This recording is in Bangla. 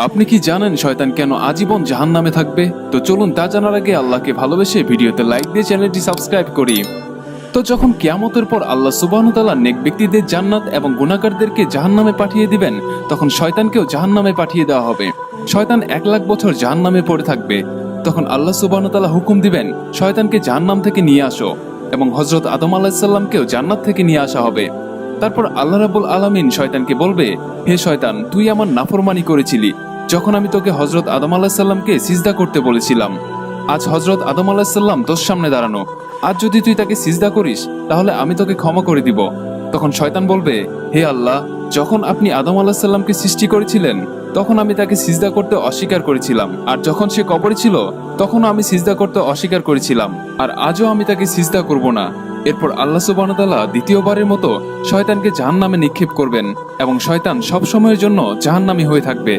আপনি কি জানেন শয়তান কেন আজীবন জাহান্নামে থাকবে? তো চলুন তা জানার আগে আল্লাহকে ভালোবেসে ভিডিওতে লাইক দিয়ে চ্যানেলটি সাবস্ক্রাইব করি। তো যখন কিয়ামতের পর আল্লাহ সুবহানাহু ওয়া তাআলা নেক ব্যক্তিদের জান্নাত এবং গুনাহগারদেরকে জাহান্নামে পাঠিয়ে দিবেন, তখন শয়তানকেও জাহান্নামে পাঠিয়ে দেওয়া হবে। শয়তান 1,00,000 বছর জাহান্নামে পড়ে থাকবে। তখন আল্লাহ সুবহানাহু ওয়া তাআলা হুকুম দিবেন, শয়তানকে জাহান্নাম থেকে নিয়ে আসো, এবং হযরত আদম আলাইহিস সালামকেও জান্নাত থেকে নিয়ে আসা হবে। তারপর আল্লাহ রাব্বুল আলামিন শয়তানকে বলবে, হে শয়তান, তুই আমার নাফরমানি করেছিলি যখন আমি তোকে হযরত আদম আলাইহিস সালামকে সিজদা করতে বলেছিলাম। আজ হযরত আদম আলাইহিস সালাম তোর সামনে দাঁড়ানো, আজ যদি তুই তাকে সিজদা করিস তাহলে আমি তোকে ক্ষমা করে দিব। তখন শয়তান বলবে, হে আল্লাহ, যখন আপনি আদম আলাইহিস সালামকে সৃষ্টি করেছিলেন তখন আমি তাকে সিজদা করতে অস্বীকার করেছিলাম, আর যখন সে কবরে ছিল তখনও আমি সিজদা করতে অস্বীকার করেছিলাম, আর আজও আমি তাকে সিজদা করব না। এরপর আল্লাহ সুবহানাহু ওয়া তাআলা দ্বিতীয়বারের মতো শয়তানকে জাহান্নামে নিক্ষেপ করবেন এবং শয়তান সব সময়ের জন্য জাহান্নামী হয়ে থাকবে।